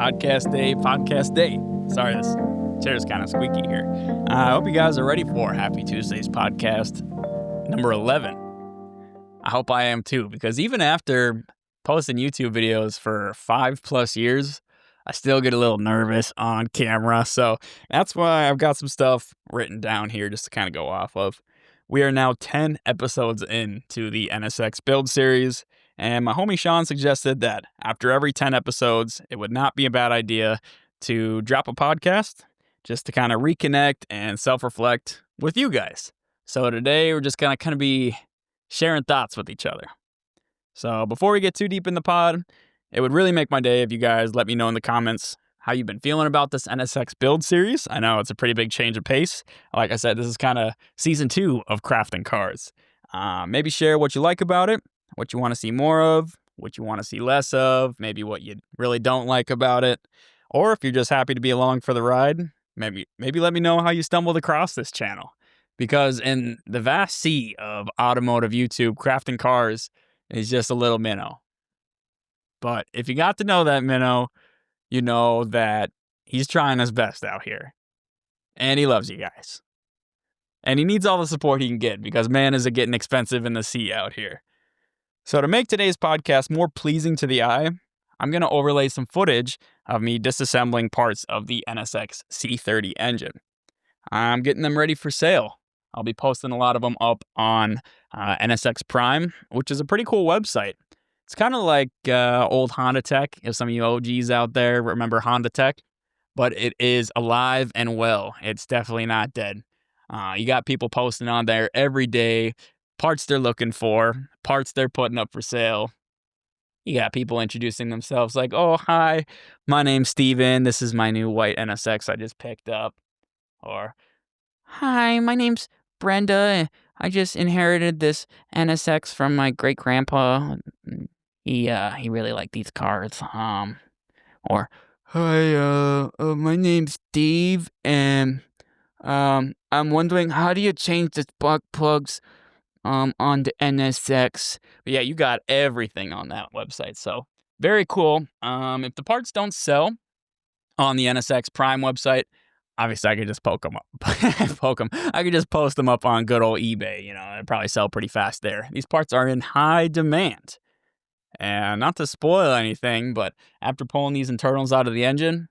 Podcast day. Sorry, this chair's kind of squeaky here. I hope you guys are ready for Happy Tuesdays podcast number 11. I hope I am too, because even after posting YouTube videos for 5+ years, I still get a little nervous on camera. So that's why I've got some stuff written down here just to kind of go off of. We are now 10 episodes into the NSX build series, and my homie Sean suggested that after every 10 episodes, it would not be a bad idea to drop a podcast just to kind of reconnect and self-reflect with you guys. So today we're just going to kind of be sharing thoughts with each other. So before we get too deep in the pod, it would really make my day if you guys let me know in the comments how you've been feeling about this NSX build series. I know it's a pretty big change of pace. Like I said, this is kind of season 2 of crafting cars. Maybe share what you like about it, what you want to see more of, what you want to see less of, maybe what you really don't like about it. Or if you're just happy to be along for the ride, maybe let me know how you stumbled across this channel. Because in the vast sea of automotive YouTube, crafting cars is just a little minnow. But if you got to know that minnow, you know that he's trying his best out here. And he loves you guys. And he needs all the support he can get because, man, is it getting expensive in the sea out here. So to make today's podcast more pleasing to the eye, I'm going to overlay some footage of me disassembling parts of the NSX C30 engine. I'm getting them ready for sale. I'll be posting a lot of them up on NSX Prime, which is a pretty cool website. It's kind of like old Honda Tech, if some of you OGs out there remember Honda Tech, but it is alive and well. It's definitely not dead. You got people posting on there every day, parts they're looking for, parts they're putting up for sale. You got people introducing themselves like, oh, hi, my name's Steven. This is my new white NSX I just picked up. Or, hi, my name's Brenda. I just inherited this NSX from my great-grandpa. He really liked these cars. Or, hi, my name's Steve, and I'm wondering, how do you change the spark plugs on the NSX? But yeah, you got everything on that website. So very cool. If the parts don't sell on the NSX Prime website, obviously I could just poke them up. I could just post them up on good old eBay. You know, they'd probably sell pretty fast there. These parts are in high demand. And not to spoil anything, but after pulling these internals out of the engine,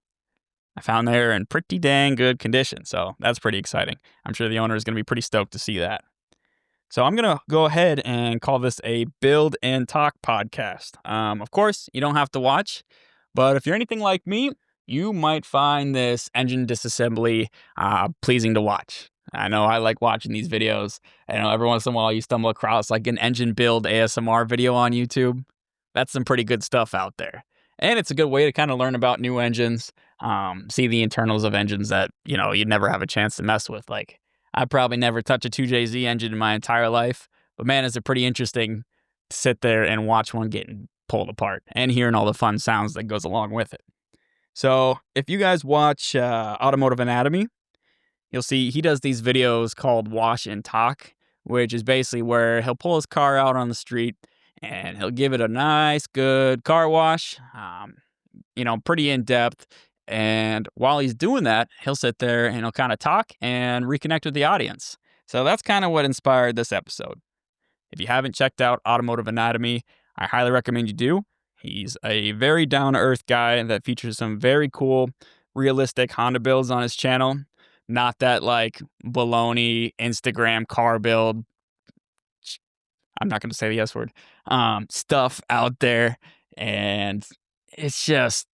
I found they're in pretty dang good condition. So that's pretty exciting. I'm sure the owner is going to be pretty stoked to see that. So I'm going to go ahead and call this a build and talk podcast. Of course, you don't have to watch, but if you're anything like me, you might find this engine disassembly pleasing to watch. I know I like watching these videos. I know every once in a while you stumble across like an engine build ASMR video on YouTube. That's some pretty good stuff out there. And it's a good way to kind of learn about new engines, see the internals of engines that, you know, you'd never have a chance to mess with. Like, I probably never touch a 2JZ engine in my entire life, but man, is it pretty interesting to sit there and watch one getting pulled apart and hearing all the fun sounds that goes along with it. So if you guys watch Automotive Anatomy, you'll see he does these videos called Wash and Talk, which is basically where he'll pull his car out on the street and he'll give it a nice, good car wash, pretty in-depth. And while he's doing that, he'll sit there and he'll kind of talk and reconnect with the audience. So that's kind of what inspired this episode. If you haven't checked out Automotive Anatomy, I highly recommend you do. He's a very down-to-earth guy that features some very cool, realistic Honda builds on his channel. Not that, like, baloney Instagram car build, I'm not going to say the S word, stuff out there. And it's just,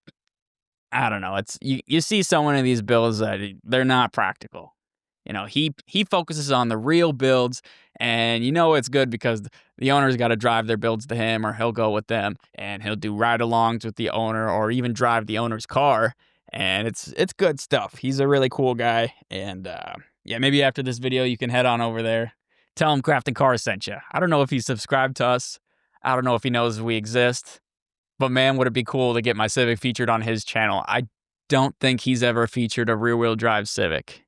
I don't know. It's you see so many of these builds that they're not practical. You know, he focuses on the real builds, and you know it's good because the owner's got to drive their builds to him, or he'll go with them, and he'll do ride-alongs with the owner, or even drive the owner's car, and it's good stuff. He's a really cool guy, and yeah, maybe after this video you can head on over there, tell him Crafting Cars sent you. I don't know if he's subscribed to us. I don't know if he knows we exist. But man, would it be cool to get my Civic featured on his channel. I don't think he's ever featured a rear-wheel drive Civic.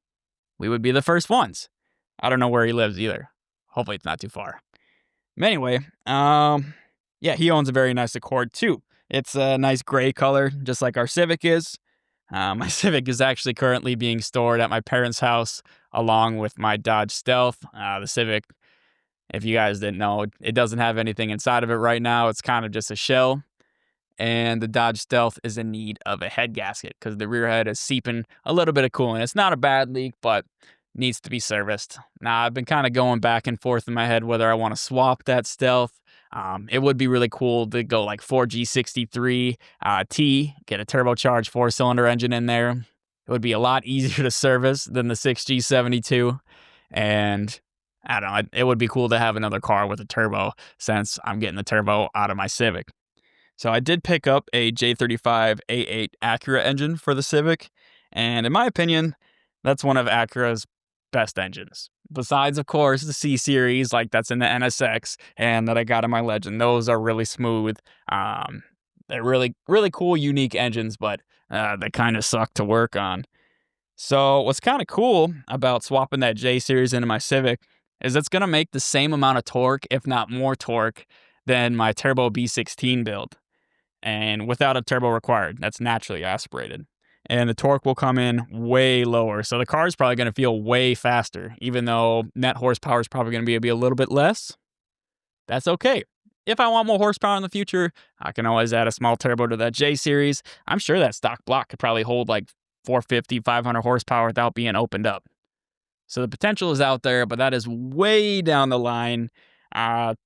We would be the first ones. I don't know where he lives either. Hopefully it's not too far. Anyway, yeah, he owns a very nice Accord too. It's a nice gray color, just like our Civic is. My Civic is actually currently being stored at my parents' house along with my Dodge Stealth. The Civic, if you guys didn't know, it doesn't have anything inside of it right now. It's kind of just a shell. And the Dodge Stealth is in need of a head gasket because the rear head is seeping a little bit of coolant. It's not a bad leak, but needs to be serviced. Now, I've been kind of going back and forth in my head whether I want to swap that Stealth. It would be really cool to go like 4G63 T, get a turbocharged 4-cylinder engine in there. It would be a lot easier to service than the 6G72. And I don't know, it would be cool to have another car with a turbo since I'm getting the turbo out of my Civic. So I did pick up a J35 A8 Acura engine for the Civic, and in my opinion, that's one of Acura's best engines. Besides, of course, the C series, like that's in the NSX, and that I got in my Legend. Those are really smooth. They're really, really cool, unique engines, but they kind of suck to work on. So what's kind of cool about swapping that J series into my Civic is it's going to make the same amount of torque, if not more torque, than my turbo B16 build. And without a turbo required, that's naturally aspirated. And the torque will come in way lower. So the car is probably going to feel way faster, even though net horsepower is probably going to be a little bit less. That's okay. If I want more horsepower in the future, I can always add a small turbo to that J series. I'm sure that stock block could probably hold like 450, 500 horsepower without being opened up. So the potential is out there, but that is way down the line.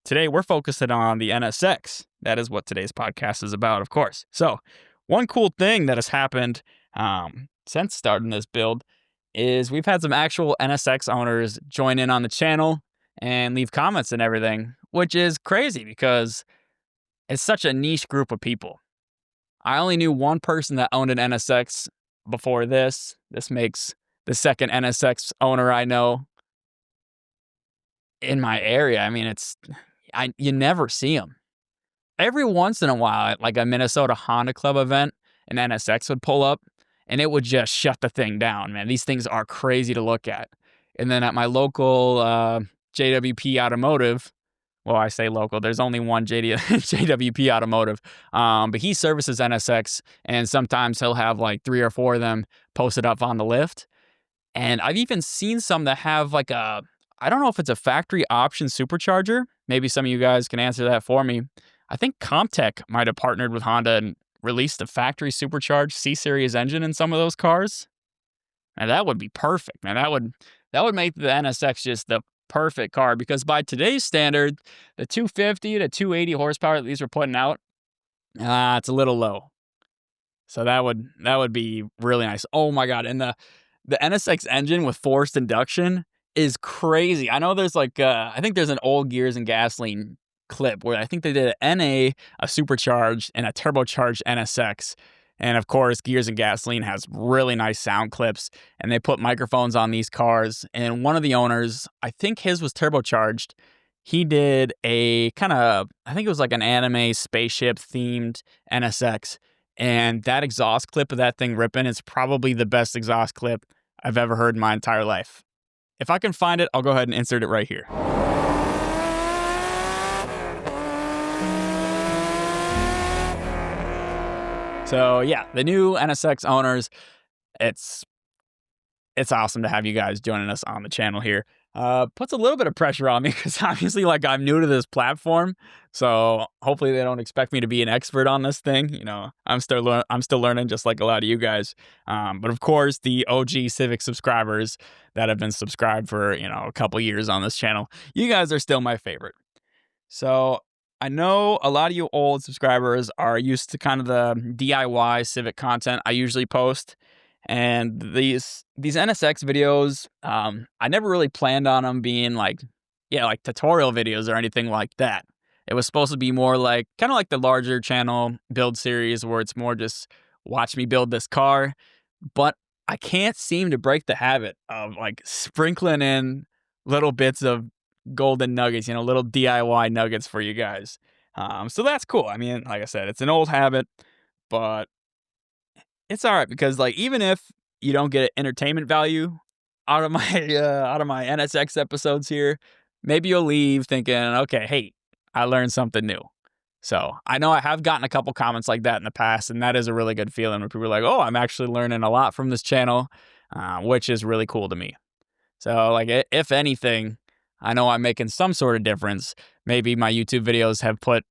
Today, we're focusing on the NSX. That is what today's podcast is about, of course. So one cool thing that has happened since starting this build is we've had some actual NSX owners join in on the channel and leave comments and everything, which is crazy because it's such a niche group of people. I only knew one person that owned an NSX before this. This makes the second NSX owner I know in my area. I mean, you never see them. Every once in a while, at like a Minnesota Honda Club event, an NSX would pull up and it would just shut the thing down, man. These things are crazy to look at. And then at my local JWP Automotive, well, I say local, there's only one JWP Automotive, but he services NSX, and sometimes he'll have like 3 or 4 of them posted up on the lift. And I've even seen some that have like I don't know if it's a factory option supercharger. Maybe some of you guys can answer that for me. I think Comtech might have partnered with Honda and released a factory supercharged C-Series engine in some of those cars. And that would be perfect, man. That would make the NSX just the perfect car because by today's standard, the 250 to 280 horsepower that these are putting out, it's a little low. So that would be really nice. Oh my God. And the NSX engine with forced induction is crazy. I know there's like, I think there's an old Gears and Gasoline clip where I think they did an NA, a supercharged, and a turbocharged NSX. And of course, Gears and Gasoline has really nice sound clips, and they put microphones on these cars. And one of the owners, I think his was turbocharged. He did a kind of, I think it was like an anime spaceship themed NSX. And that exhaust clip of that thing ripping is probably the best exhaust clip I've ever heard in my entire life. If I can find it, I'll go ahead and insert it right here. So yeah, the new NSX owners, it's awesome to have you guys joining us on the channel here. Puts a little bit of pressure on me because obviously like I'm new to this platform. So hopefully they don't expect me to be an expert on this thing. You know, I'm still learning just like a lot of you guys. But of course the OG Civic subscribers that have been subscribed for, a couple years on this channel, you guys are still my favorite. So I know a lot of you old subscribers are used to kind of the DIY Civic content I usually post. And these NSX videos, I never really planned on them being like tutorial videos or anything like that. It was supposed to be more like, kind of like the larger channel build series where it's more just watch me build this car. But I can't seem to break the habit of like sprinkling in little bits of golden nuggets, little DIY nuggets for you guys. So that's cool. I mean, like I said, it's an old habit, but it's all right because like even if you don't get entertainment value out of my NSX episodes here, maybe you'll leave thinking, okay, hey, I learned something new. So I know I have gotten a couple comments like that in the past, and that is a really good feeling when people are like, oh, I'm actually learning a lot from this channel, which is really cool to me. So, like, if anything, I know I'm making some sort of difference. Maybe my YouTube videos have put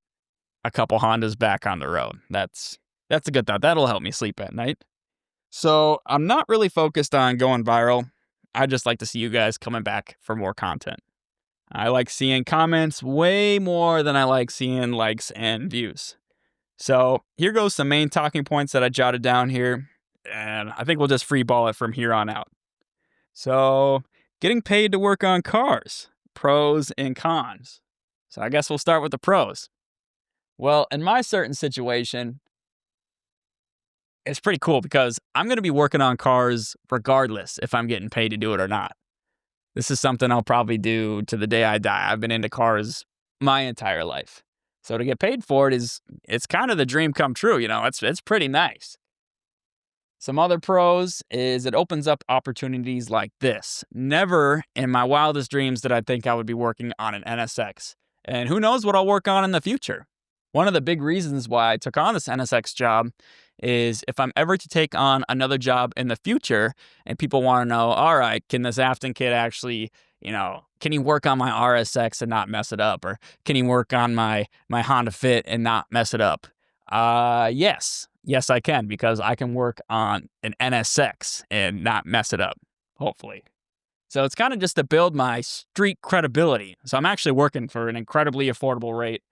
a couple Hondas back on the road. That's a good thought. That'll help me sleep at night. So I'm not really focused on going viral. I just like to see you guys coming back for more content. I like seeing comments way more than I like seeing likes and views. So here goes some main talking points that I jotted down here, and I think we'll just freeball it from here on out. So, getting paid to work on cars, pros and cons. So I guess we'll start with the pros. Well, in my certain situation, it's pretty cool because I'm going to be working on cars regardless if I'm getting paid to do it or not. This is something I'll probably do to the day I die. I've been into cars my entire life. So to get paid for it it's kind of the dream come true, It's pretty nice. Some other pros is it opens up opportunities like this. Never in my wildest dreams did I think I would be working on an NSX. And who knows what I'll work on in the future. One of the big reasons why I took on this NSX job is if I'm ever to take on another job in the future and people want to know, all right, can this Afton kid actually, can he work on my RSX and not mess it up? Or can he work on my Honda Fit and not mess it up? Yes. Yes, I can, because I can work on an NSX and not mess it up, hopefully. So it's kind of just to build my street credibility. So I'm actually working for an incredibly affordable rate,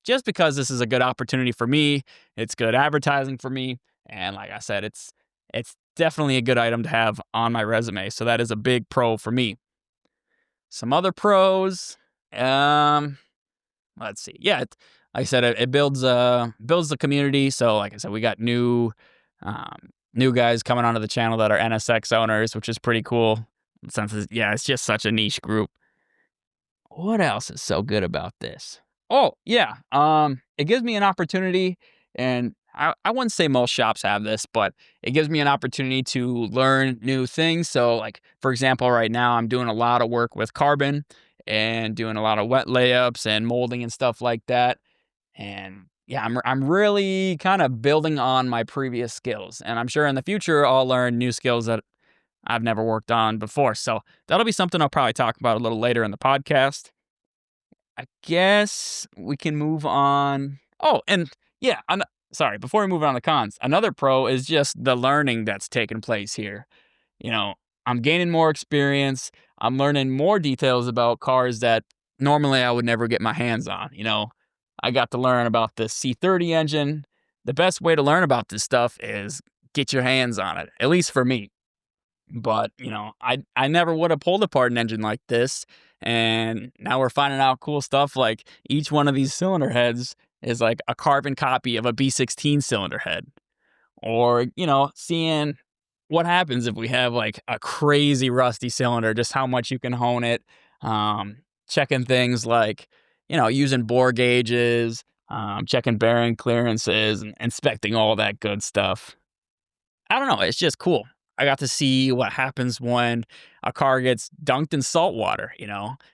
just because this is a good opportunity for me. It's good advertising for me. And like I said, it's definitely a good item to have on my resume. So that is a big pro for me. Some other pros, let's see. Yeah, like I said, it builds the community. So like I said, we got new guys coming onto the channel that are NSX owners, which is pretty cool. Since it's just such a niche group. What else is so good about this? Oh yeah, it gives me an opportunity, and I wouldn't say most shops have this, but it gives me an opportunity to learn new things. So like for example, right now I'm doing a lot of work with carbon and doing a lot of wet layups and molding and stuff like that. And yeah, I'm really kind of building on my previous skills, and I'm sure in the future I'll learn new skills that I've never worked on before. So that'll be something I'll probably talk about a little later in the podcast. I guess we can move on. Oh, and yeah, sorry, before we move on to the cons, another pro is just the learning that's taking place here. You know, I'm gaining more experience. I'm learning more details about cars that normally I would never get my hands on. I got to learn about the C30 engine. The best way to learn about this stuff is get your hands on it, at least for me. But, I never would have pulled apart an engine like this. And now we're finding out cool stuff like each one of these cylinder heads is like a carbon copy of a B16 cylinder head. Or, seeing what happens if we have like a crazy rusty cylinder, just how much you can hone it. Checking things like, using bore gauges, checking bearing clearances, and inspecting all that good stuff. I don't know. It's just cool. I got to see what happens when a car gets dunked in salt water.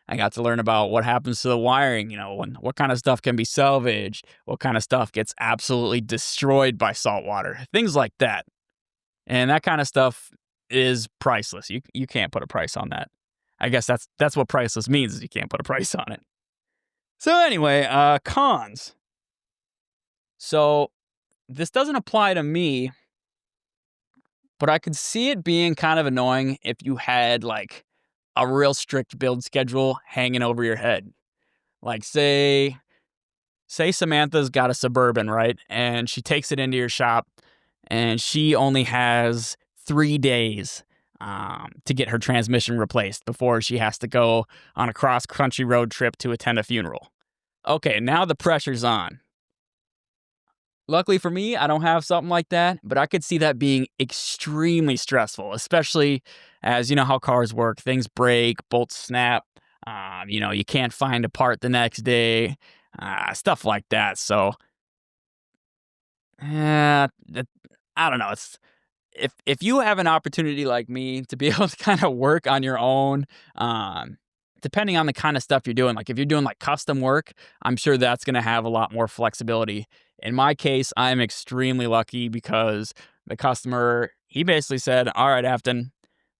I got to learn about what happens to the wiring, what kind of stuff can be salvaged, what kind of stuff gets absolutely destroyed by salt water, things like that. And that kind of stuff is priceless. You can't put a price on that. I guess that's what priceless means, is you can't put a price on it. So anyway, cons. So this doesn't apply to me, but I could see it being kind of annoying if you had like a real strict build schedule hanging over your head. Like say Samantha's got a Suburban, right? And she takes it into your shop and she only has 3 days to get her transmission replaced before she has to go on a cross-country road trip to attend a funeral. Okay, now the pressure's on. Luckily for me, I don't have something like that, but I could see that being extremely stressful, especially as you know how cars work. Things break, bolts snap, you can't find a part the next day, stuff like that. So, I don't know. It's if you have an opportunity like me to be able to kind of work on your own, depending on the kind of stuff you're doing, like if you're doing like custom work, I'm sure that's going to have a lot more flexibility. In my case, I'm extremely lucky because the customer, he basically said, all right, Afton,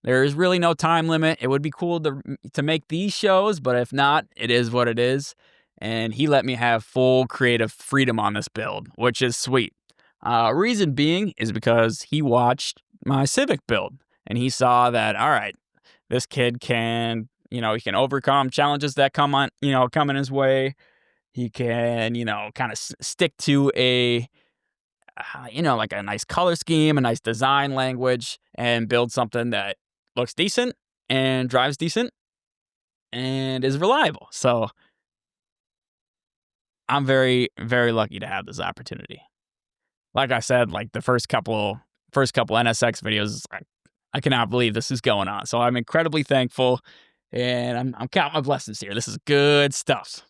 there is really no time limit. It would be cool to make these shows, but if not, it is what it is. And he let me have full creative freedom on this build, which is sweet. Reason being is because he watched my Civic build and he saw that, all right, this kid can, he can overcome challenges that coming his way. He can, kind of stick to like a nice color scheme, a nice design language, and build something that looks decent and drives decent and is reliable. So I'm very, very lucky to have this opportunity. Like I said, like the first couple NSX videos, I cannot believe this is going on. So I'm incredibly thankful, and I'm counting my blessings here. This is good stuff.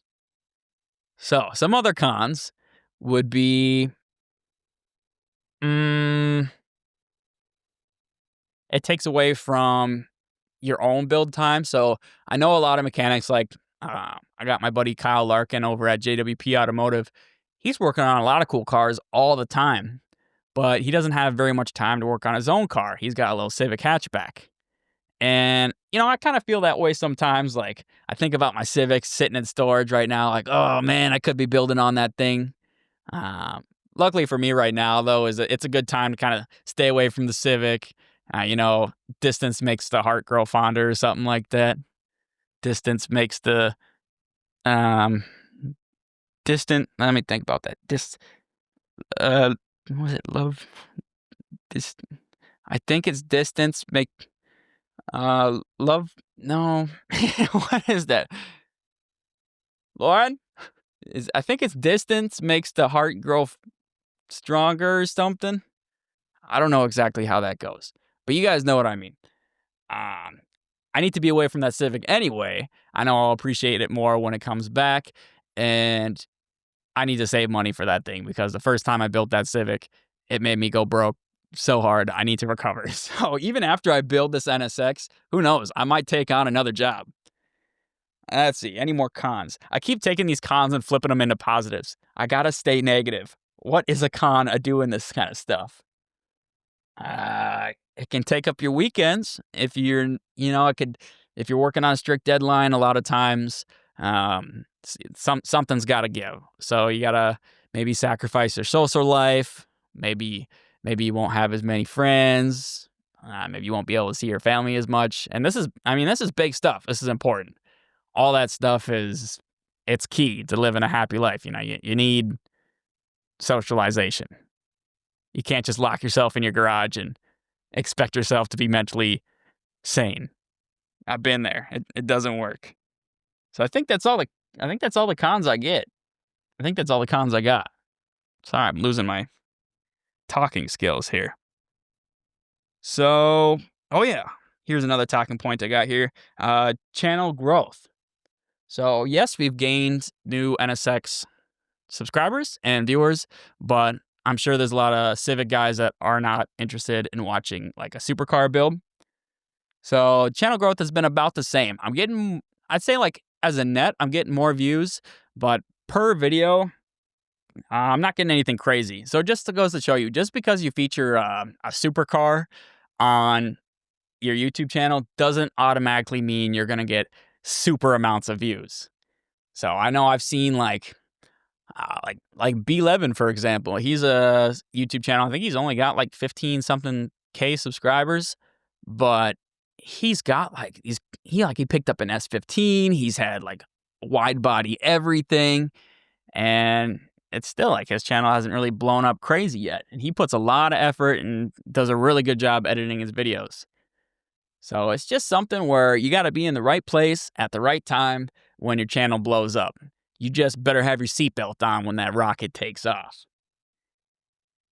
So some other cons would be, it takes away from your own build time. So I know a lot of mechanics, like I got my buddy Kyle Larkin over at JWP Automotive. He's working on a lot of cool cars all the time, but he doesn't have very much time to work on his own car. He's got a little Civic hatchback. And, I kind of feel that way sometimes. Like, I think about my Civic sitting in storage right now, like, oh man, I could be building on that thing. Luckily for me right now, though, it's a good time to kind of stay away from the Civic. Distance makes the heart grow fonder or something like that. Distance makes the, let me think about that. What was it? Love, I think it's distance make, love, no, what is that? Lauren? I think it's distance makes the heart grow stronger or something. I don't know exactly how that goes, but you guys know what I mean. I need to be away from that Civic anyway. I know I'll appreciate it more when it comes back, and I need to save money for that thing because the first time I built that Civic, it made me go broke so hard. I need to recover. So even after I build this NSX, who knows? I might take on another job. Let's see. Any more cons? I keep taking these cons and flipping them into positives. I gotta stay negative. What is a con of doing this kind of stuff? It can take up your weekends if you're, if you're working on a strict deadline. A lot of times, something's got to give. So you gotta maybe sacrifice your social life. Maybe you won't have as many friends. Maybe you won't be able to see your family as much. And this is big stuff. This is important. All that stuff it's key to living a happy life. You need socialization. You can't just lock yourself in your garage and expect yourself to be mentally sane. I've been there. It doesn't work. So I think that's all the cons I get. I think that's all the cons I got. Sorry, I'm losing my talking skills here. So, oh yeah, here's another talking point I got here. Channel growth. So yes, we've gained new NSX subscribers and viewers, but I'm sure there's a lot of Civic guys that are not interested in watching like a supercar build. So channel growth has been about the same. I'd say like as a net, I'm getting more views, but per video, I'm not getting anything crazy. So just goes to show you, just because you feature a supercar on your YouTube channel doesn't automatically mean you're going to get super amounts of views. So I know I've seen like EP.11, for example. He's a YouTube channel. I think he's only got like 15 something K subscribers, but he's got like he picked up an S15. He's had like wide body everything, and it's still like his channel hasn't really blown up crazy yet. And he puts a lot of effort and does a really good job editing his videos. So it's just something where you got to be in the right place at the right time when your channel blows up. You just better have your seatbelt on when that rocket takes off.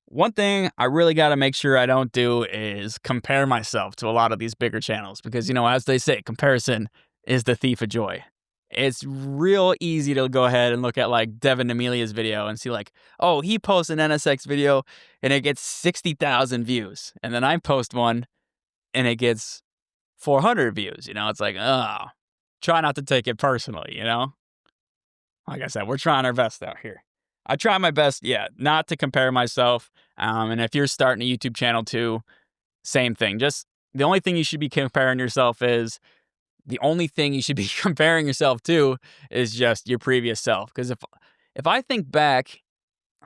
One thing I really got to make sure I don't do is compare myself to a lot of these bigger channels because, as they say, comparison is the thief of joy. It's real easy to go ahead and look at like Devin Amelia's video and see like, oh, he posts an NSX video and it gets 60,000 views. And then I post one and it gets 400 views. It's like, oh, try not to take it personally, you know? Like I said, we're trying our best out here. I try my best, yeah, not to compare myself. And if you're starting a YouTube channel too, same thing. Just the only thing you should be comparing yourself is the only thing you should be comparing yourself to is just your previous self. Because if I think back,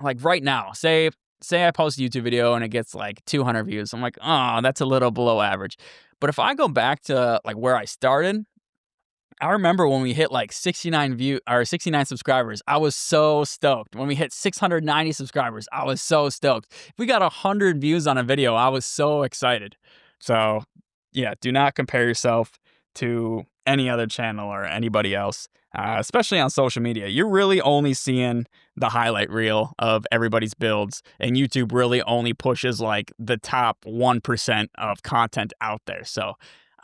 like right now, say I post a YouTube video and it gets like 200 views, I'm like, oh, that's a little below average. But if I go back to like where I started, I remember when we hit like 69 subscribers, I was so stoked. When we hit 690 subscribers, I was so stoked. If we got 100 views on a video, I was so excited. So, yeah, do not compare yourself to any other channel or anybody else, especially on social media. You're really only seeing the highlight reel of everybody's builds, and YouTube really only pushes like the top 1% of content out there. So,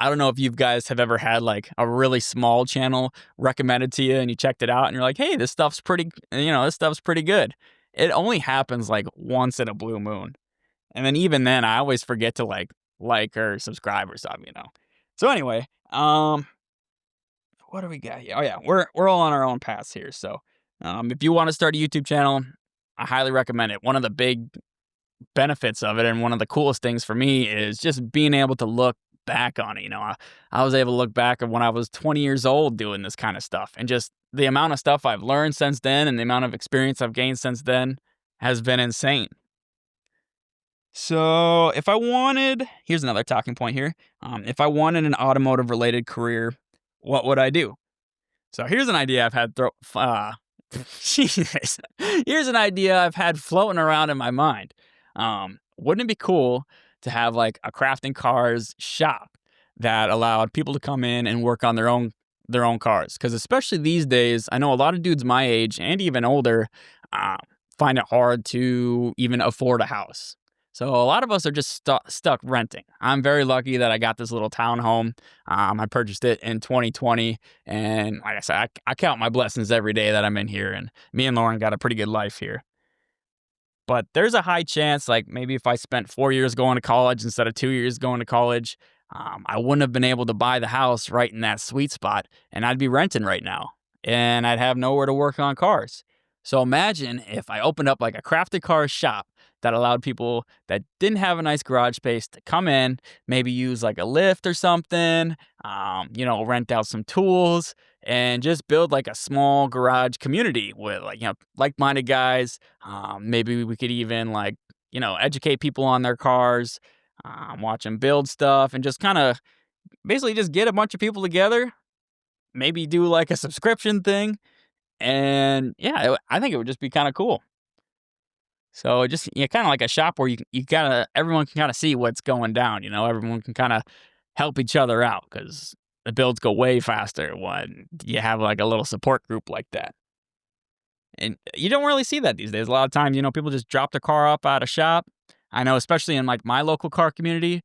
I don't know if you guys have ever had like a really small channel recommended to you and you checked it out and you're like, hey, this stuff's pretty good. It only happens like once in a blue moon. And then even then, I always forget to like or subscribe or something, you know. So anyway, what do we got here? Oh yeah, we're all on our own paths here. So if you want to start a YouTube channel, I highly recommend it. One of the big benefits of it and one of the coolest things for me is just being able to look back on it. You know, I was able to look back at when I was 20 years old doing this kind of stuff, and just the amount of stuff I've learned since then and the amount of experience I've gained since then has been insane. So here's another talking point here. If I wanted an automotive related career, what would I do? So here's an idea I've had Jesus. Here's an idea I've had floating around in my mind. Wouldn't it be cool to have like a crafting cars shop that allowed people to come in and work on their own cars? Because especially these days, I know a lot of dudes my age and even older find it hard to even afford a house. So a lot of us are just stuck renting. I'm very lucky that I got this little townhome. I purchased it in 2020, and like I said, I count my blessings every day that I'm in here. And me and Lauren got a pretty good life here. But there's a high chance, like maybe if I spent 4 years going to college instead of 2 years going to college, I wouldn't have been able to buy the house right in that sweet spot, and I'd be renting right now, and I'd have nowhere to work on cars. So imagine if I opened up like a crafted car shop that allowed people that didn't have a nice garage space to come in, maybe use like a lift or something, rent out some tools, and just build like a small garage community with like-minded guys. Maybe we could even educate people on their cars, watch them build stuff, and just kind of basically just get a bunch of people together, maybe do like a subscription thing. And yeah, I think it would just be kind of cool. So just kind of like a shop where everyone can kind of see what's going down. You know, everyone can kind of help each other out because the builds go way faster when you have like a little support group like that. And you don't really see that these days. A lot of times, people just drop their car up at a shop. I know, especially in like my local car community,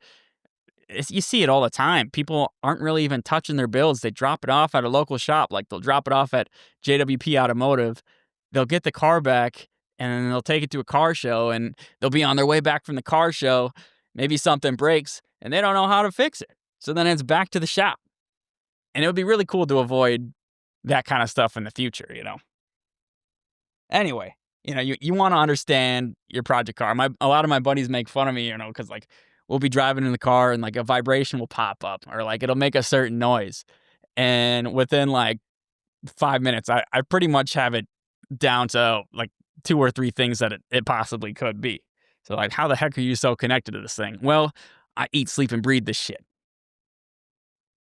you see it all the time. People aren't really even touching their builds. They drop it off at a local shop. Like they'll drop it off at JWP Automotive. They'll get the car back and then they'll take it to a car show, and they'll be on their way back from the car show. Maybe something breaks and they don't know how to fix it. So then it's back to the shop. And it would be really cool to avoid that kind of stuff in the future, Anyway, you want to understand your project car. A lot of my buddies make fun of me, because like we'll be driving in the car and like a vibration will pop up or like it'll make a certain noise. And within like 5 minutes, I pretty much have it down to like 2 or 3 things that it possibly could be. So like, how the heck are you so connected to this thing? Well, I eat, sleep, and breathe this shit.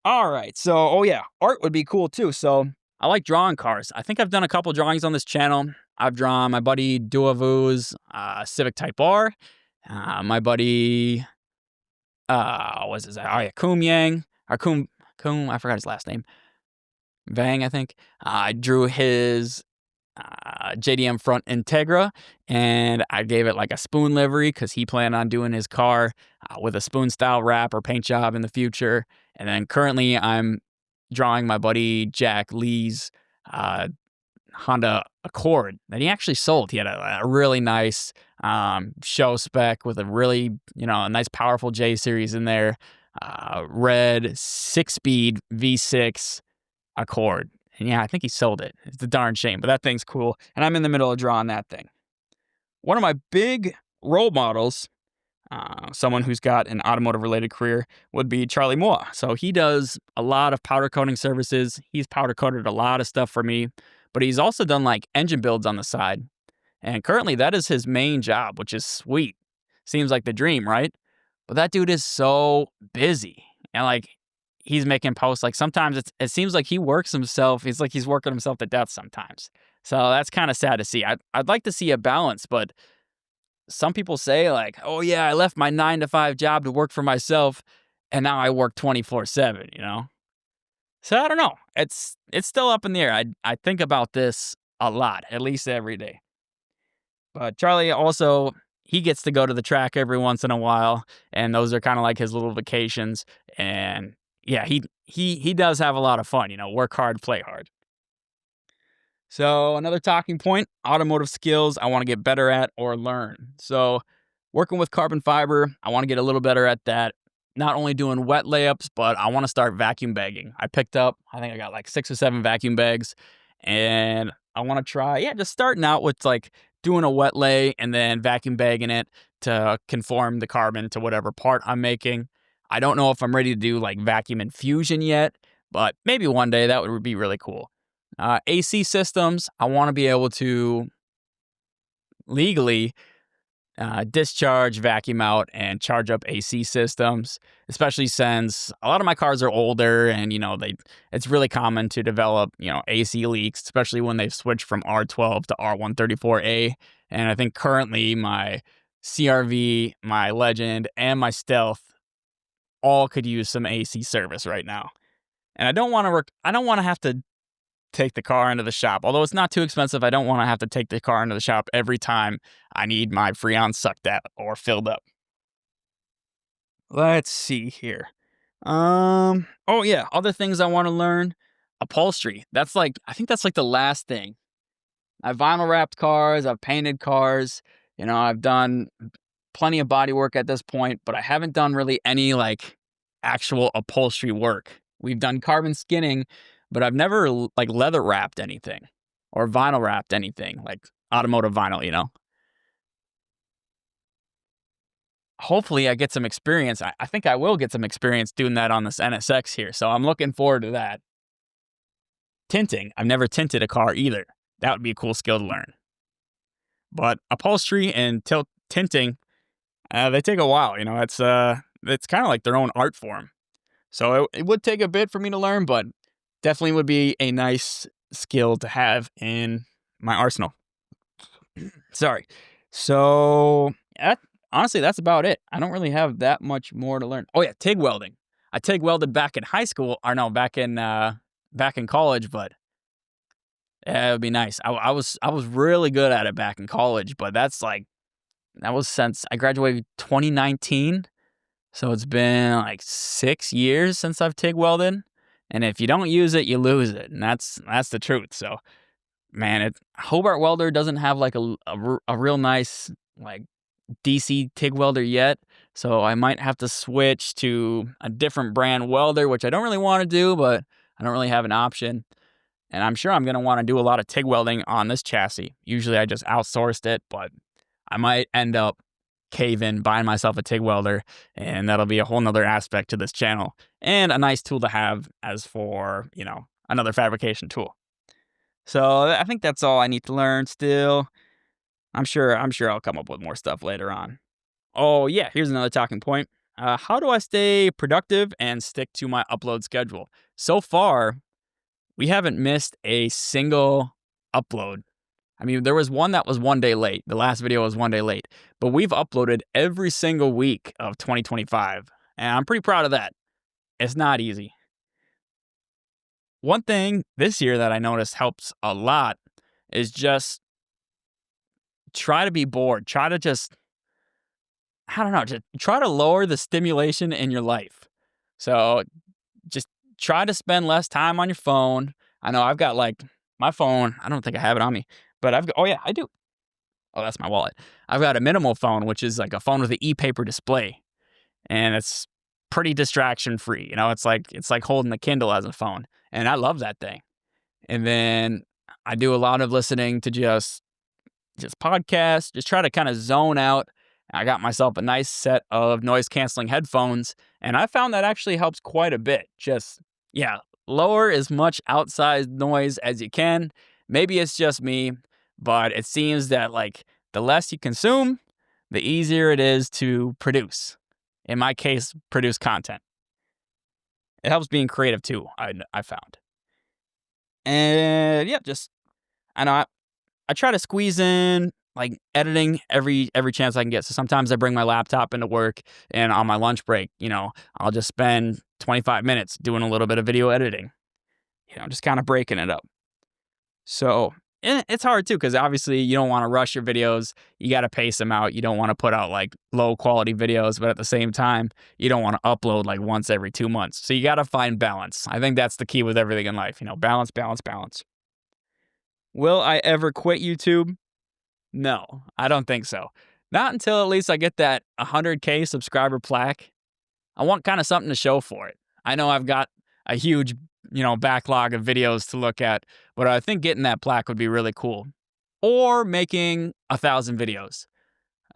All right. So, oh yeah, art would be cool too. So I like drawing cars. I think I've done a couple drawings on this channel. I've drawn my buddy Duavu's Civic Type R. My buddy, what's his name? Oh yeah, Koom Yang. Or Koom, I forgot his last name. Vang, I think. I drew his JDM front Integra, and I gave it like a spoon livery because he planned on doing his car with a spoon style wrap or paint job in the future. And then currently I'm drawing my buddy Jack Lee's Honda Accord that he actually sold. He had a really nice show spec with a really, a nice powerful J series in there. Red 6-speed V6 Accord. And yeah, I think he sold it. It's a darn shame, but that thing's cool. And I'm in the middle of drawing that thing. One of my big role models, someone who's got an automotive related career, would be Charlie Moore. So he does a lot of powder coating services. He's powder coated a lot of stuff for me, but he's also done like engine builds on the side. And currently that is his main job, which is sweet. Seems like the dream, right? But that dude is so busy. And like he's making posts, like sometimes it seems like he works himself. It's like he's working himself to death sometimes. So that's kind of sad to see. I'd like to see a balance, but some people say like, oh yeah, I left my 9 to 5 job to work for myself and now I work 24/7, you know? So I don't know. It's still up in the air. I think about this a lot, at least every day. But Charlie also, he gets to go to the track every once in a while, and those are kind of like his little vacations. And yeah, he does have a lot of fun, you know, work hard, play hard. So another talking point, automotive skills I want to get better at or learn. So working with carbon fiber, I want to get a little better at that. Not only doing wet layups, but I want to start vacuum bagging. I picked up, I think I got like 6 or 7 vacuum bags, and I want to try, yeah, just starting out with like doing a wet lay and then vacuum bagging it to conform the carbon to whatever part I'm making. I don't know if I'm ready to do like vacuum infusion yet, but maybe one day that would be really cool. AC systems, I want to be able to legally discharge, vacuum out, and charge up AC systems, especially since a lot of my cars are older and, you know, it's really common to develop, you know, AC leaks, especially when they've switched from R12 to R134A. And I think currently my CRV, my Legend, and my Stealth all could use some AC service right now. And I don't want to have to take the car into the shop. Although it's not too expensive, I don't want to have to take the car into the shop every time I need my Freon sucked out or filled up. Let's see here. Oh yeah, other things I want to learn. Upholstery. I think that's like the last thing. I've vinyl wrapped cars, I've painted cars, you know, I've done plenty of body work at this point, but I haven't done really any like actual upholstery work. We've done carbon skinning, but I've never like leather wrapped anything or vinyl wrapped anything like automotive vinyl, you know. Hopefully I get some experience. I think I will get some experience doing that on this NSX here. So I'm looking forward to that. Tinting. I've never tinted a car either. That would be a cool skill to learn. But upholstery and tinting, they take a while, you know. It's kind of like their own art form. So it would take a bit for me to learn, but definitely would be a nice skill to have in my arsenal. Sorry. So honestly, that's about it. I don't really have that much more to learn. Oh yeah, TIG welding. I TIG welded back in high school, or no, back in college, but yeah, it would be nice. I was really good at it back in college, but that was since I graduated 2019. So it's been like 6 years since I've TIG welded. And if you don't use it, you lose it. And that's the truth. So, man, Hobart Welder doesn't have like a real nice like DC TIG welder yet. So I might have to switch to a different brand welder, which I don't really want to do, but I don't really have an option. And I'm sure I'm going to want to do a lot of TIG welding on this chassis. Usually I just outsourced it, but I might end up caving, buying myself a TIG welder, and that'll be a whole nother aspect to this channel and a nice tool to have as for, you know, another fabrication tool. So I think that's all I need to learn still. I'm sure I'll come up with more stuff later on. Oh yeah, here's another talking point. How do I stay productive and stick to my upload schedule? So far, we haven't missed a single upload. I mean, there was one that was 1 day late. The last video was 1 day late. But we've uploaded every single week of 2025. And I'm pretty proud of that. It's not easy. One thing this year that I noticed helps a lot is just try to be bored. Try to just try to lower the stimulation in your life. So just try to spend less time on your phone. I know I've got like my phone. I don't think I have it on me, but oh yeah, I do. Oh, that's my wallet. I've got a minimal phone, which is like a phone with an e-paper display, and it's pretty distraction free. You know, it's like holding the Kindle as a phone. and I love that thing. And then I do a lot of listening to just podcasts, just try to kind of zone out. I got myself a nice set of noise canceling headphones, and I found that actually helps quite a bit. Just, yeah, lower as much outside noise as you can. Maybe it's just me, but it seems that like the less you consume, the easier it is to produce. In my case, produce content. It helps being creative too, I found. And yeah, just I know I try to squeeze in like editing every chance I can get. So sometimes I bring my laptop into work, and on my lunch break, I'll just spend 25 minutes doing a little bit of video editing, just kind of breaking it up. So it's hard too, because obviously you don't want to rush your videos. You got to pace them out. You don't want to put out like low quality videos, but at the same time, you don't want to upload like once every 2 months. So you got to find balance. I think that's the key with everything in life, balance, balance, balance. Will I ever quit YouTube? No, I don't think so. Not until at least I get that 100K subscriber plaque. I want kind of something to show for it. I know I've got a huge, backlog of videos to look at, but I think getting that plaque would be really cool. Or making 1,000 videos.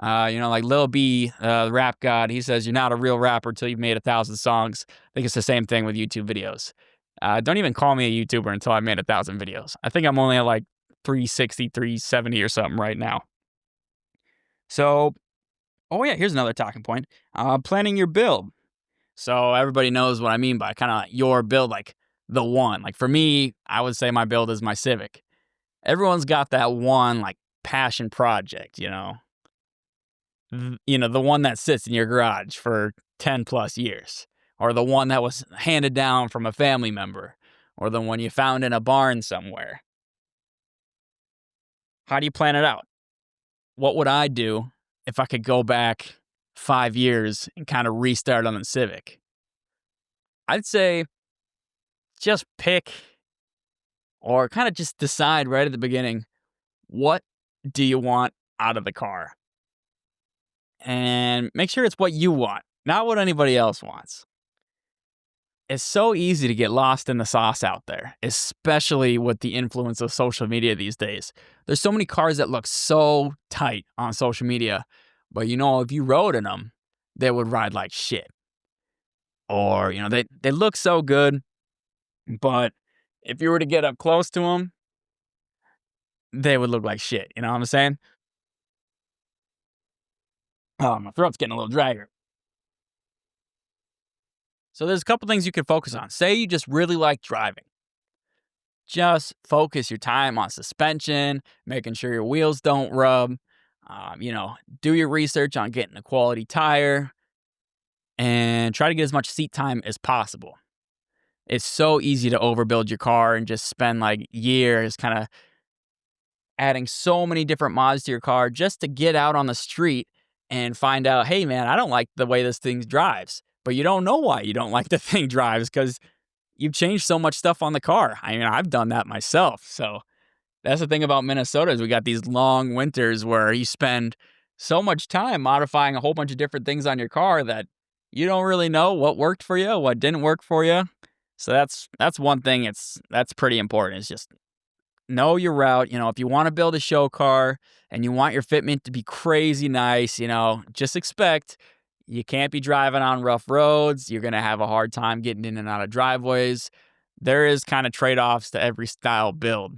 Like Lil B, the rap god, he says you're not a real rapper till you've made 1,000 songs. I think it's the same thing with YouTube videos. Don't even call me a YouTuber until I made 1,000 videos. I think I'm only at like 360, 370 or something right now. So, oh yeah, here's another talking point. Planning your build. So everybody knows what I mean by kind of your build, like the one. Like for me, I would say my build is my Civic. Everyone's got that one like passion project, the one that sits in your garage for 10 plus years, or the one that was handed down from a family member, or the one you found in a barn somewhere. How do you plan it out? What would I do if I could go back 5 years and kind of restart on the Civic? I'd say just pick, or kind of just decide right at the beginning, what do you want out of the car? And make sure it's what you want, not what anybody else wants. It's so easy to get lost in the sauce out there, especially with the influence of social media these days. There's so many cars that look so tight on social media, but if you rode in them, they would ride like shit. Or, they look so good, but if you were to get up close to them, they would look like shit. You know what I'm saying? Oh, my throat's getting a little dry here. So there's a couple things you can focus on. Say you just really like driving. Just focus your time on suspension, making sure your wheels don't rub. Do your research on getting a quality tire, and try to get as much seat time as possible. It's so easy to overbuild your car and just spend like years kind of adding so many different mods to your car just to get out on the street and find out, hey man, I don't like the way this thing drives. But you don't know why you don't like the thing drives, because you've changed so much stuff on the car. I mean, I've done that myself. So that's the thing about Minnesota, is we got these long winters where you spend so much time modifying a whole bunch of different things on your car that you don't really know what worked for you, what didn't work for you. So that's one thing that's pretty important, is just know your route. If you want to build a show car and you want your fitment to be crazy nice, just expect you can't be driving on rough roads. You're going to have a hard time getting in and out of driveways. There is kind of trade-offs to every style build.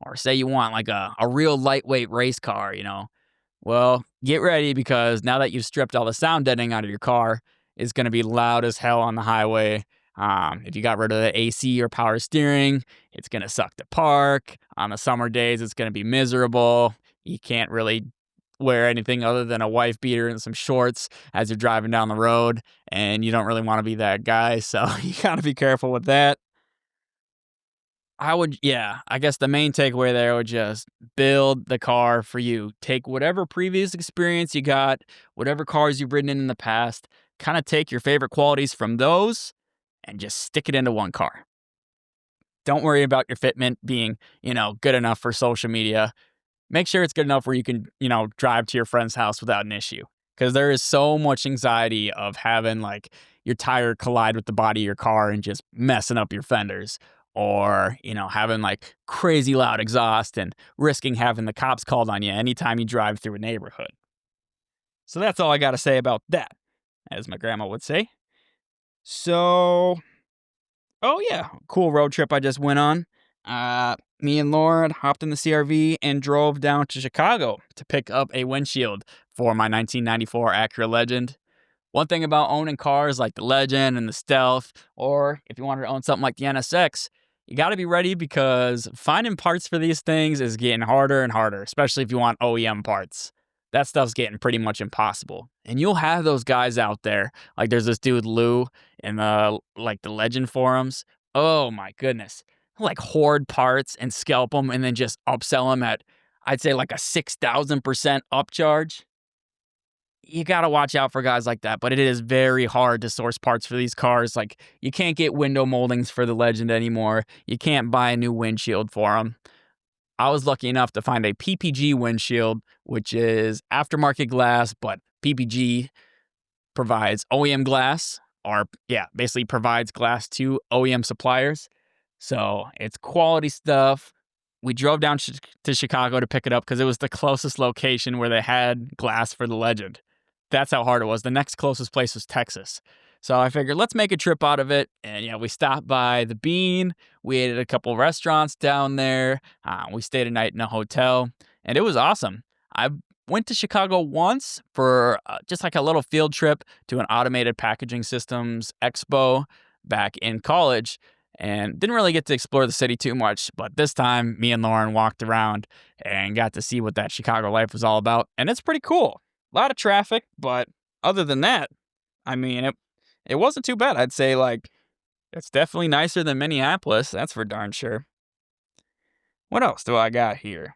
Or say you want like a real lightweight race car, Well, get ready, because now that you've stripped all the sound deadening out of your car, it's going to be loud as hell on the highway. If you got rid of the AC or power steering, it's going to suck to park. On the summer days, it's going to be miserable. You can't really wear anything other than a wife beater and some shorts as you're driving down the road, and you don't really want to be that guy, so you got to be careful with that. I guess the main takeaway there would just build the car for you. Take whatever previous experience you got, whatever cars you've ridden in the past, kind of take your favorite qualities from those and just stick it into one car. Don't worry about your fitment being, good enough for social media. Make sure it's good enough where you can, drive to your friend's house without an issue. Because there is so much anxiety of having like your tire collide with the body of your car and just messing up your fenders. or, having like crazy loud exhaust and risking having the cops called on you anytime you drive through a neighborhood. So that's all I got to say about that, as my grandma would say. So, oh yeah, cool road trip I just went on. Me and Lauren hopped in the CRV and drove down to Chicago to pick up a windshield for my 1994 Acura Legend. One thing about owning cars like the Legend and the Stealth, or if you wanted to own something like the NSX, you got to be ready because finding parts for these things is getting harder and harder, especially if you want OEM parts. That stuff's getting pretty much impossible. And you'll have those guys out there, like there's this dude Lou in the Legend forums. Oh my goodness. Like hoard parts and scalp them and then just upsell them at, I'd say like a 6,000% upcharge. You got to watch out for guys like that, but it is very hard to source parts for these cars. Like, you can't get window moldings for the Legend anymore. You can't buy a new windshield for them. I was lucky enough to find a PPG windshield, which is aftermarket glass, but PPG provides OEM glass, or basically provides glass to OEM suppliers. So it's quality stuff. We drove down to Chicago to pick it up because it was the closest location where they had glass for the Legend. That's how hard it was. The next closest place was Texas. So I figured, let's make a trip out of it. And we stopped by the Bean. We ate at a couple restaurants down there. We stayed a night in a hotel, and it was awesome. I went to Chicago once for just like a little field trip to an automated packaging systems expo back in college, and didn't really get to explore the city too much. But this time, me and Lauren walked around and got to see what that Chicago life was all about. And it's pretty cool. A lot of traffic, but other than that, I mean, it wasn't too bad. I'd say, like, it's definitely nicer than Minneapolis. That's for darn sure. What else do I got here?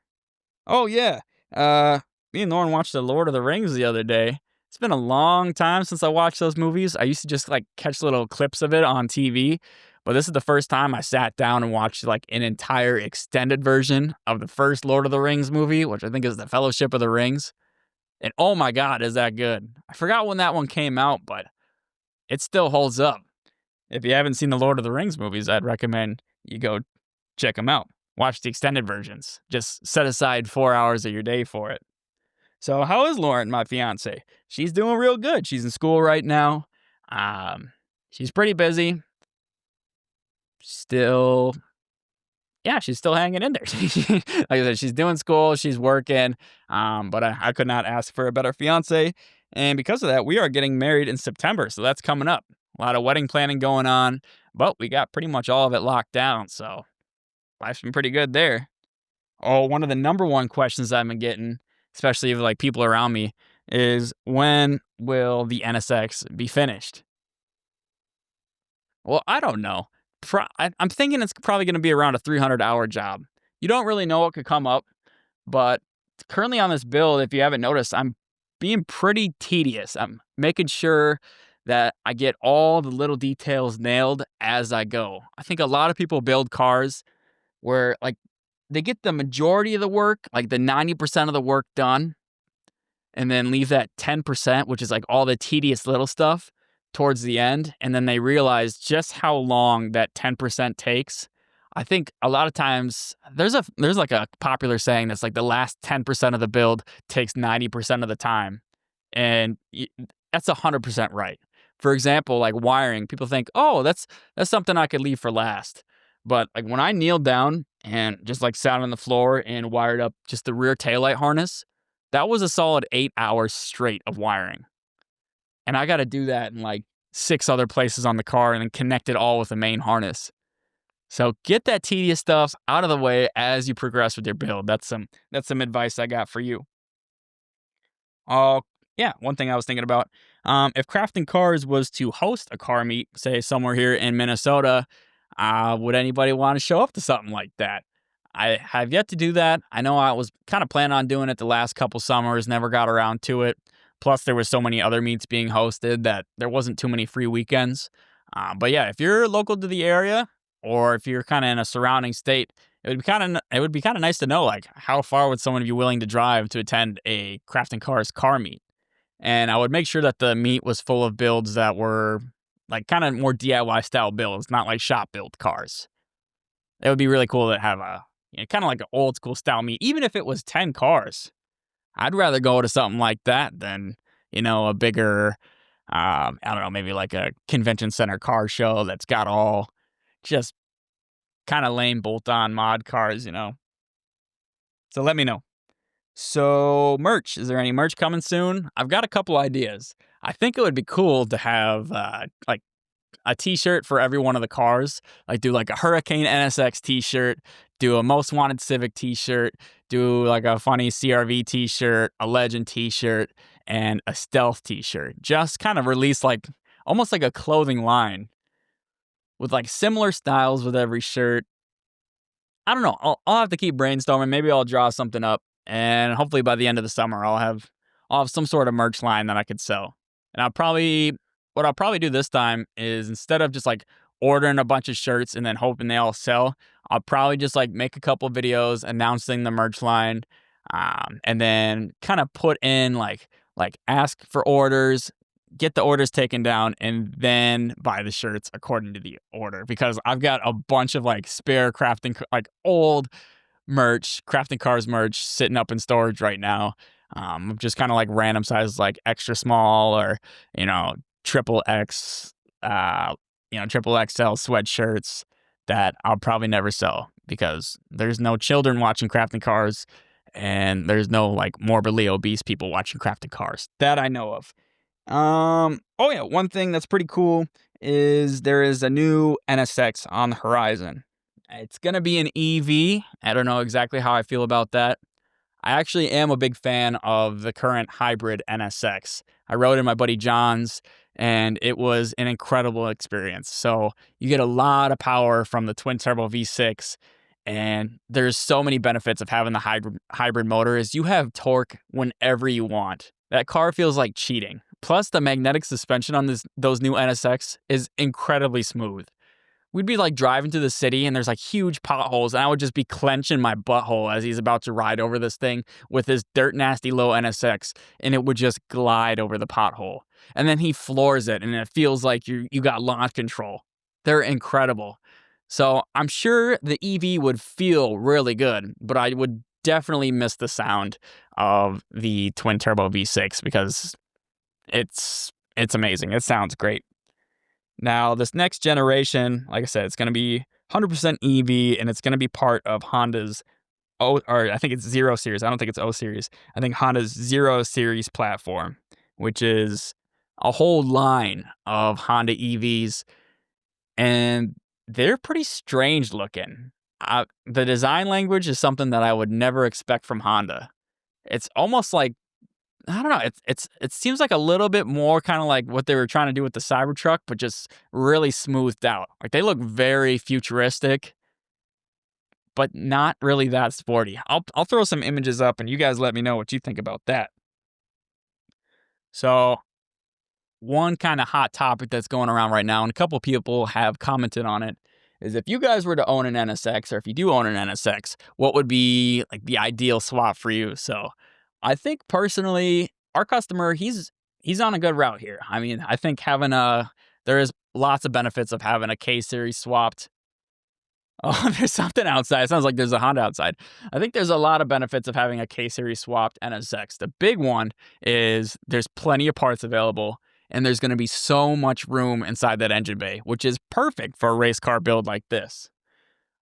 Oh, yeah. Me and Lauren watched The Lord of the Rings the other day. It's been a long time since I watched those movies. I used to just, like, catch little clips of it on TV. But this is the first time I sat down and watched, like, an entire extended version of the first Lord of the Rings movie, which I think is The Fellowship of the Rings. And oh my God, is that good. I forgot when that one came out, but it still holds up. If you haven't seen the Lord of the Rings movies, I'd recommend you go check them out. Watch the extended versions. Just set aside 4 hours of your day for it. So how is Lauren, my fiance? She's doing real good. She's in school right now. She's pretty busy. She's still hanging in there. Like I said, she's doing school, she's working, but I could not ask for a better fiance. And because of that, we are getting married in September, so that's coming up. A lot of wedding planning going on, but we got pretty much all of it locked down, so life's been pretty good there. Oh, one of the number one questions I've been getting, especially of like people around me, is when will the NSX be finished? Well, I don't know. I'm thinking it's probably going to be around a 300-hour job. You don't really know what could come up, but currently on this build, if you haven't noticed, I'm being pretty tedious. I'm making sure that I get all the little details nailed as I go. I think a lot of people build cars where like they get the majority of the work, like the 90% of the work done, and then leave that 10%, which is like all the tedious little stuff, towards the end, and then they realize just how long that 10% takes. I think a lot of times there's like a popular saying that's like the last 10% of the build takes 90% of the time, and that's 100% right. For example, like wiring, people think, oh, that's something I could leave for last. But like when I kneeled down and just like sat on the floor and wired up just the rear taillight harness, that was a solid 8 hours straight of wiring. And I got to do that in like 6 other places on the car and then connect it all with the main harness. So get that tedious stuff out of the way as you progress with your build. That's some advice I got for you. Oh, yeah, one thing I was thinking about, if Crafting Cars was to host a car meet, say somewhere here in Minnesota, would anybody want to show up to something like that? I have yet to do that. I know I was kind of planning on doing it the last couple summers, never got around to it. Plus, there were so many other meets being hosted that there wasn't too many free weekends. But yeah, if you're local to the area, or if you're kind of in a surrounding state, it would be kind of nice to know, like, how far would someone be willing to drive to attend a Crafting Cars car meet? And I would make sure that the meet was full of builds that were like kind of more DIY style builds, not like shop built cars. It would be really cool to have a kind of like an old school style meet, even if it was 10 cars. I'd rather go to something like that than, a bigger, I don't know, maybe like a convention center car show that's got all just kind of lame bolt-on mod cars. So let me know. So merch, is there any merch coming soon? I've got a couple ideas. I think it would be cool to have like a t-shirt for every one of the cars. Like do like a Hurricane NSX t-shirt, do a Most Wanted Civic t-shirt, do like a funny CRV t-shirt, a Legend t-shirt, and a Stealth t-shirt. Just kind of release like almost like a clothing line with like similar styles with every shirt. I don't know. I'll have to keep brainstorming. Maybe I'll draw something up, and hopefully by the end of the summer, I'll have some sort of merch line that I could sell. And what I'll probably do this time is instead of just like ordering a bunch of shirts and then hoping they all sell, I'll probably just like make a couple videos announcing the merch line, and then kind of put in like ask for orders, get the orders taken down, and then buy the shirts according to the order, because I've got a bunch of like spare like old merch, crafting cars merch sitting up in storage right now. Just kind of like random sizes, like extra small or, triple X, triple XL sweatshirts that I'll probably never sell because there's no children watching crafting cars and there's no like morbidly obese people watching crafting cars that I know of. Oh yeah, one thing that's pretty cool is there is a new NSX on the horizon. It's gonna be an EV. I don't know exactly how I feel about that. I actually am a big fan of the current hybrid NSX. I rode in my buddy John's, and it was an incredible experience. So you get a lot of power from the twin turbo V6, and there's so many benefits of having the hybrid motor is you have torque whenever you want. That car feels like cheating. Plus, the magnetic suspension on those new NSX is incredibly smooth. We'd be like driving to the city and there's like huge potholes, and I would just be clenching my butthole as he's about to ride over this thing with his dirt nasty low NSX, and it would just glide over the pothole. And then he floors it and it feels like you got launch control. They're incredible. So I'm sure the EV would feel really good, but I would definitely miss the sound of the twin turbo V6 because it's amazing. It sounds great. Now, this next generation, like I said, it's going to be 100% EV, and it's going to be part of Honda's or I think it's 0 Series. I don't think it's O Series. I think Honda's 0 Series platform, which is a whole line of Honda EVs, and they're pretty strange looking. The design language is something that I would never expect from Honda. It's almost like, I don't know. It seems like a little bit more kind of like what they were trying to do with the Cybertruck, but just really smoothed out. Like they look very futuristic, but not really that sporty. I'll throw some images up, and you guys let me know what you think about that. So one kind of hot topic that's going around right now, and a couple people have commented on it, is if you guys were to own an NSX, or if you do own an NSX, what would be like the ideal swap for you? So I think personally, our customer, he's on a good route here. I mean, I think there is lots of benefits of having a K series swapped. Oh, there's something outside. It sounds like there's a Honda outside. I think there's a lot of benefits of having a K series swapped NSX. The big one is there's plenty of parts available, and there's going to be so much room inside that engine bay, which is perfect for a race car build like this.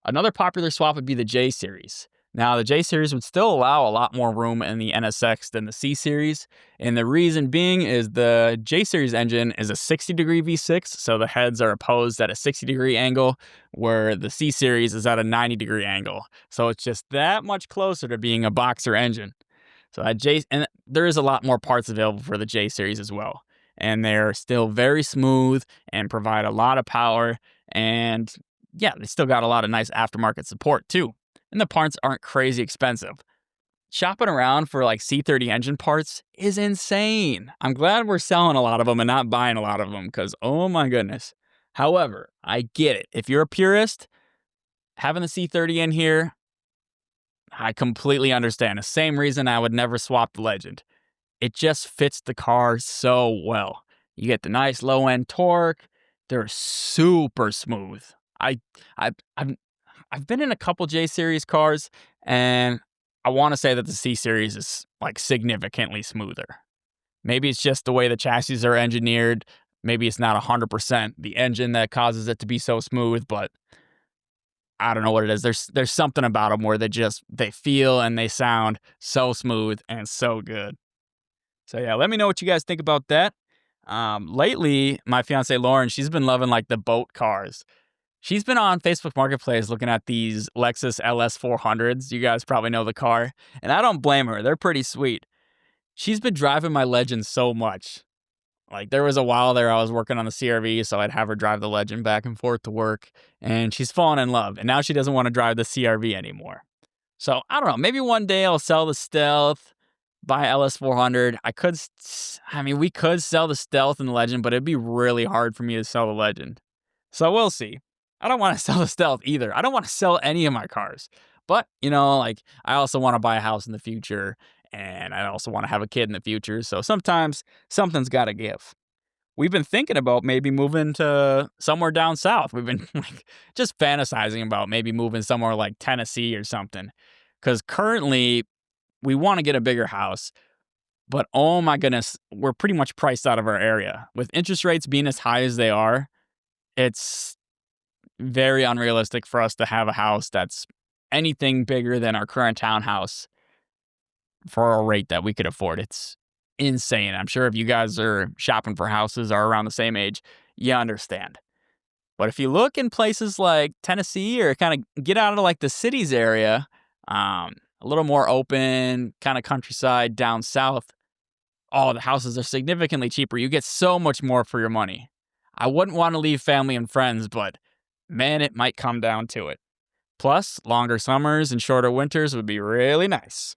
Another popular swap would be the J series. Now, the J series would still allow a lot more room in the NSX than the C series, and the reason being is the J series engine is a 60-degree V6, so the heads are opposed at a 60-degree angle, where the C series is at a 90-degree angle. So it's just that much closer to being a boxer engine. So and there is a lot more parts available for the J series as well, and they're still very smooth and provide a lot of power, and yeah, they still got a lot of nice aftermarket support too. And the parts aren't crazy expensive. Shopping around for like C30 engine parts is insane. I'm glad we're selling a lot of them and not buying a lot of them because, oh my goodness. However, I get it. If you're a purist, having the C30 in here, I completely understand. The same reason I would never swap the Legend. It just fits the car so well. You get the nice low-end torque. They're super smooth. I'm I've been in a couple J series cars, and I want to say that the C series is like significantly smoother. Maybe it's just the way the chassis are engineered. Maybe it's not 100% the engine that causes it to be so smooth, but I don't know what it is. There's something about them where they feel and they sound so smooth and so good. So yeah, let me know what you guys think about that. Lately, my fiance Lauren, she's been loving like the boat cars. She's been on Facebook Marketplace looking at these Lexus LS 400s. You guys probably know the car, and I don't blame her. They're pretty sweet. She's been driving my Legend so much. Like, there was a while there I was working on the CRV, so I'd have her drive the Legend back and forth to work, and she's fallen in love, and now she doesn't want to drive the CRV anymore. So, I don't know, maybe one day I'll sell the Stealth, buy LS400. We could sell the Stealth and the Legend, but it'd be really hard for me to sell the Legend. So, we'll see. I don't want to sell the Stealth either. I don't want to sell any of my cars. But, like, I also want to buy a house in the future, and I also want to have a kid in the future. So sometimes something's got to give. We've been thinking about maybe moving to somewhere down south. We've been like just fantasizing about maybe moving somewhere like Tennessee or something. Because currently we want to get a bigger house. But oh my goodness, we're pretty much priced out of our area. With interest rates being as high as they are, it's very unrealistic for us to have a house that's anything bigger than our current townhouse for a rate that we could afford. It's insane. I'm sure if you guys are shopping for houses or around the same age, you understand. But if you look in places like Tennessee or kind of get out of like the cities area, a little more open, kind of countryside down south, the houses are significantly cheaper. You get so much more for your money. I wouldn't want to leave family and friends, but man, it might come down to it. Plus, longer summers and shorter winters would be really nice.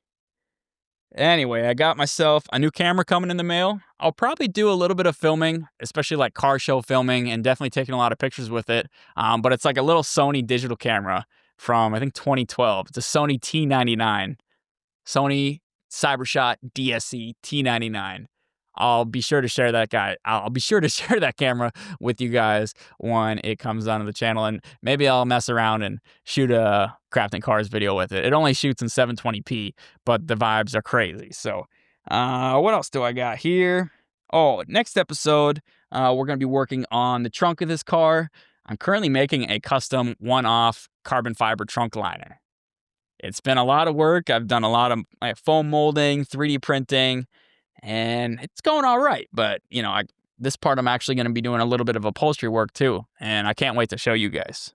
Anyway, I got myself a new camera coming in the mail. I'll probably do a little bit of filming, especially like car show filming, and definitely taking a lot of pictures with it. But it's like a little Sony digital camera from, I think, 2012. It's a Sony T99. Sony CyberShot DSC T99. I'll be sure to share that camera with you guys when it comes onto the channel, and maybe I'll mess around and shoot a crafting cars video with it. It only shoots in 720p, but the vibes are crazy. So, what else do I got here? Oh, next episode, we're going to be working on the trunk of this car. I'm currently making a custom one-off carbon fiber trunk liner. It's been a lot of work. I've done a lot of foam molding, 3D printing, and it's going all right. But, this part I'm actually going to be doing a little bit of upholstery work too, and I can't wait to show you guys.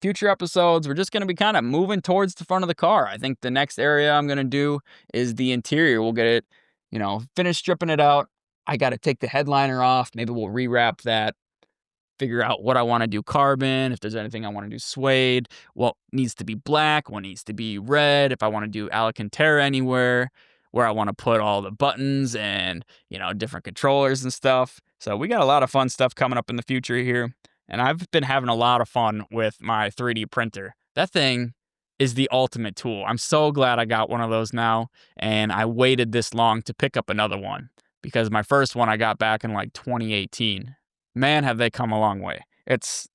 Future episodes, we're just going to be kind of moving towards the front of the car. I think the next area I'm going to do is the interior. We'll get it, finish stripping it out. I got to take the headliner off. Maybe we'll rewrap that. Figure out what I want to do carbon, if there's anything I want to do suede, what needs to be black, what needs to be red, if I want to do Alcantara anywhere, where I want to put all the buttons and, different controllers and stuff. So we got a lot of fun stuff coming up in the future here. And I've been having a lot of fun with my 3D printer. That thing is the ultimate tool. I'm so glad I got one of those now, and I waited this long to pick up another one because my first one I got back in like 2018. Man, have they come a long way. It's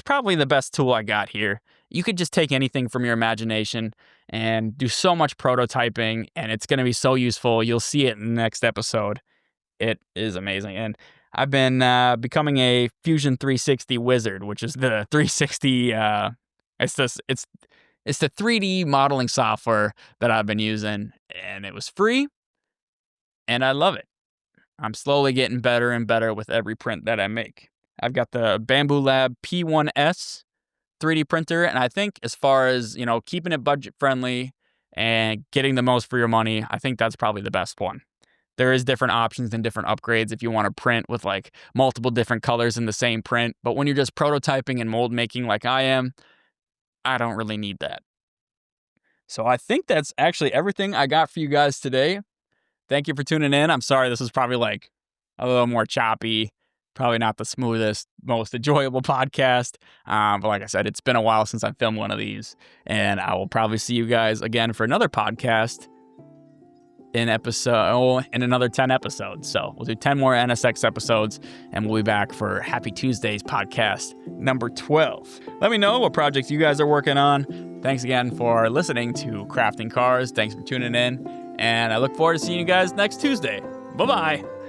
probably the best tool I got here. You could just take anything from your imagination and do so much prototyping, and it's going to be so useful. You'll see it in the next episode. It is amazing. And I've been becoming a Fusion 360 wizard, which is the 360. It's the 3D modeling software that I've been using, and it was free, and I love it. I'm slowly getting better and better with every print that I make. I've got the Bamboo Lab P1S 3D printer, and I think as far as, keeping it budget friendly and getting the most for your money, I think that's probably the best one. There is different options and different upgrades if you want to print with like multiple different colors in the same print, but when you're just prototyping and mold making like I am, I don't really need that. So I think that's actually everything I got for you guys today. Thank you for tuning in. I'm sorry this was probably like a little more choppy, probably not the smoothest, most enjoyable podcast. But like I said, it's been a while since I filmed one of these, and I will probably see you guys again for another podcast in another 10 episodes. So we'll do 10 more NSX episodes, and we'll be back for Happy Tuesdays podcast number 12. Let me know what projects you guys are working on. Thanks again for listening to Crafting Cars. Thanks for tuning in, and I look forward to seeing you guys next Tuesday. Bye-bye.